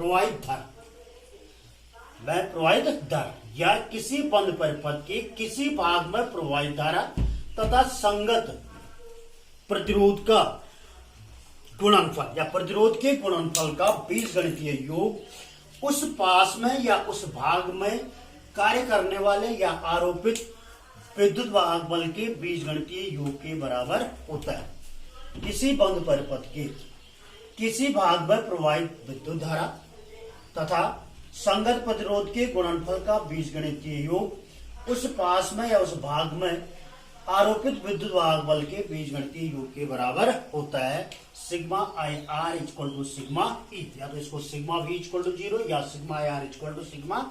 प्रवाहित धारा में प्रवाहित धारा या किसी बंद परिपथ के किसी भाग में प्रवाहित धारा तथा संगत प्रतिरोध का गुणनफल या प्रतिरोध के गुणनफल का बीजगणितीय योग उस पास में या उस भाग में कार्य करने वाले या आरोपित विद्युत वाहक बल के बीजगणितीय योग के बराबर होता है। किसी बंद परिपथ के किसी भाग में प्रवाहित विद्युत धारा तथा संगत प्रतिरोध के गुणनफल का बीजगणितीय योग उस पास में या उस भाग में आरोपित विद्युत वाहक बल के बीजगणितीय योग के बराबर होता है। Sigma I R equal to sigma E, या तो इसको सिग्मा वी इक्वल टू 0 या sigma I R equal to sigma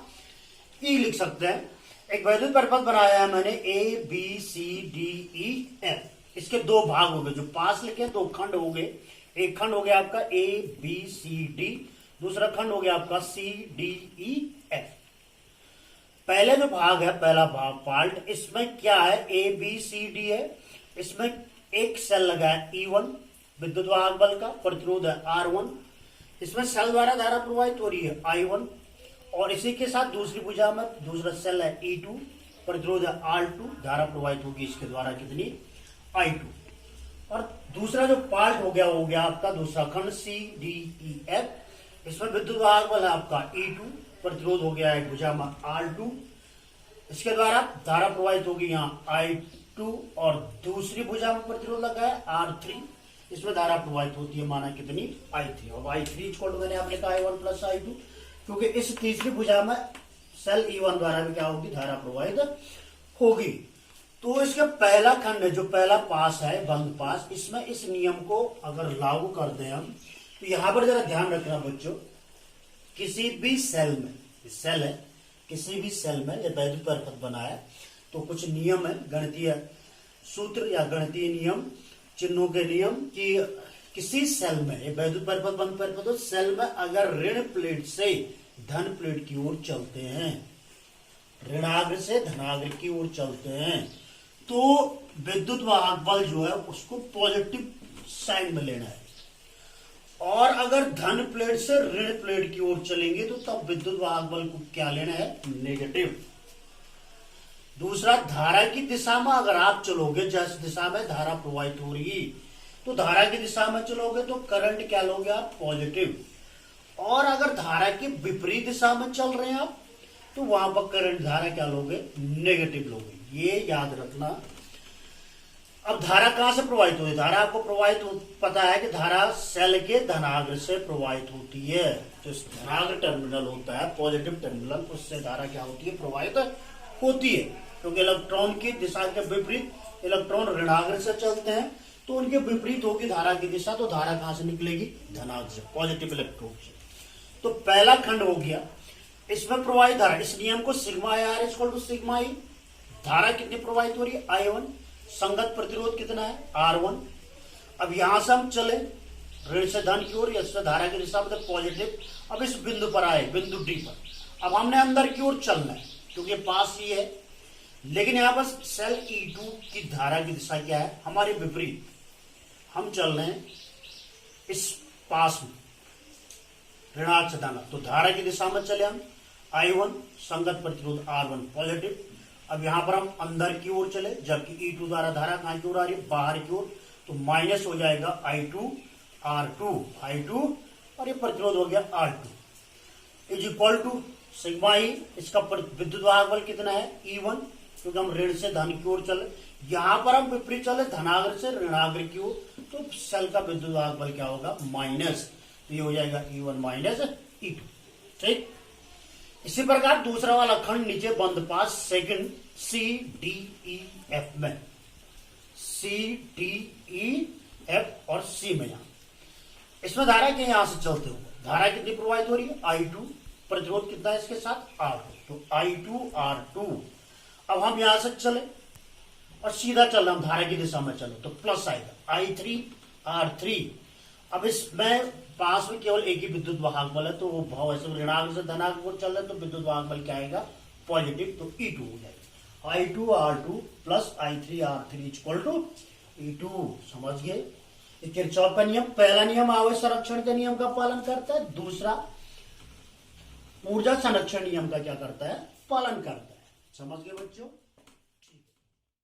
E लिख सकते हैं। एक वैद्युत परिपथ बनाया है मैंने A B C D E F. इसके दो भाग हो गए, जो पास लिखे दो खंड हो गए। एक खंड हो गया आपका ए बी सी डी, दूसरा खंड हो गया आपका सी डी ई एफ। पहले जो भाग है, पहला भाग पार्ट, इसमें क्या है, ए बी सी डी है। इसमें एक सेल लगा है E1 विद्युत वाहक बल का, प्रतिरोध है R1। इसमें सेल द्वारा धारा प्रवाहित हो रही है I1 और इसी के साथ दूसरी भुजा में दूसरा सेल है E2, प्रतिरोध है R2, धारा प्रवाहित होगी इसके द्वारा कितनी, I2। और दूसरा जो पार्ट हो गया आपका दूसरा खंड CDEF। इसमें विद्युत वाहक बल है आपका E2, प्रतिरोध हो गया है भुजा में R2, इसके द्वारा धारा प्रवाहित होगी यहाँ I2 और दूसरी भुजा में प्रतिरोध लगा है R3, इसमें धारा प्रवाहित होती है माना कितनी, I3। और I3 इक्वल टू मैंने आपने कहा I1 प्लस I2, क्योंकि इस तीसरी भुजा में सेल E1 द्वारा भी क्या होगी, धारा प्रवाहित होगी। तो इसका पहला खंड है, जो पहला पास है बंद पास, इसमें इस नियम को अगर लागू कर दें हम, तो यहां पर जरा ध्यान रखना बच्चों, किसी भी सेल में, सेल है, किसी भी सेल में जब वैद्युत परिपथ बना है तो कुछ नियम है, गणितीय सूत्र या गणितीय नियम, चिन्हों के नियम, कि किसी सेल में, ये वैद्युत परिपथ बंद परिपथ हो, सेल में अगर ऋण प्लेट से धन प्लेट की ओर चलते हैं, ऋणाग्र से धनाग्र की ओर चलते हैं, तो विद्युत वाहक बल जो है उसको पॉजिटिव साइन में लेना है। और अगर धन प्लेट से ऋण प्लेट की ओर चलेंगे तो तब विद्युत वाहक बल को क्या लेना है, नेगेटिव। दूसरा, धारा की दिशा में अगर आप चलोगे, जिस दिशा में धारा प्रवाहित हो रही, तो धारा की दिशा में चलोगे तो करंट क्या लोगे आप, पॉजिटिव। और अगर धारा की विपरीत दिशा में चल रहे हैं आप, तो वहां पर करंट धारा क्या लोगे, नेगेटिव लोगे। ये याद रखना। अब धारा कहां से प्रवाहित होती है, धारा आपको प्रवाहित पता है कि धारा सेल के धनाग्र से प्रवाहित होती है। जो धनाग्र टर्मिनल होता है, पॉजिटिव टर्मिनल, उससे धारा क्या होती है, प्रवाहित होती है। क्योंकि इलेक्ट्रॉन की दिशा के विपरीत इलेक्ट्रॉन ऋणाग्र से चलते हैं, तो उनके विपरीत होगी धारा की दिशा, तो धारा कहां से निकलेगी, धनाग्र से, पॉजिटिव इलेक्ट्रोड से। तो पहला खंड हो गया, इसमें प्रवाहित धारा, इस नियम को sigma I R equal to sigma E, धारा कितनी प्रवाहित हो रही है, I1, संगत प्रतिरोध कितना है, R1। अब यहां से हम चले ऋण से धन की ओर, या धारा की दिशा मतलब पॉजिटिव। अब इस बिंदु पर आए, बिंदु डी पर, अब हमने अंदर की ओर चलना है क्योंकि पास ही है, लेकिन यहां पर सेल E2 की धारा की दिशा क्या है, हमारे विपरीत। हम चल रहे हैं इस पास में ऋणाग्र से धनाग्र, तो धारा की दिशा में चले हम I1, संगत प्रतिरोध R1 पॉजिटिव। अब यहां पर हम अंदर की ओर चले, जबकि E2 द्वारा धारा कहां की ओर आ रही है, बाहर की ओर, तो माइनस हो जाएगा I2 R2 और ये प्रतिरोध हो गया R2 is equal to sigma E. इसका विद्युत वाहक बल कितना है, E1, क्योंकि हम ऋण से धन की ओर चले, यहां पर हम विपरीत चले धनाग्र से ऋणाग्र की ओर, तो सेल का विद्युत वाहक बल क्या होगा, माइनस, तो ये हो जाएगा E1 माइनस E2। ठीक, इसी प्रकार दूसरा वाला खंड नीचे बंद पास सेकंड CDEF में, CDEF और C में, यहां इसमें धारा के यहां से चलते हो, धारा कितनी प्रवाहित हो रही है, I2, प्रतिरोध कितना है इसके साथ, R2, तो I2 R2। अब हम यहां से चले और सीधा चल रहे, हम धारा की दिशा में चलो तो प्लस आएगा I3 R3। अब इसमें पास में केवल एक ही विद्युत वाहक बल है, तो वो भाव ऐसे ऋणाग्र से धनाग्र को चल रहे, तो विद्युत वाहक बल क्या आएगा, पॉजिटिव, तो E2 हो जाएगा। I2 R2 plus I3 R3 equal to E2। समझ गए, किरचॉफ का नियम, पहला नियम आवेश संरक्षण के नियम का पालन करता है, दूसरा ऊर्जा संरक्षण नियम का क्या करता है, पालन करता है। समझ गए बच्चों।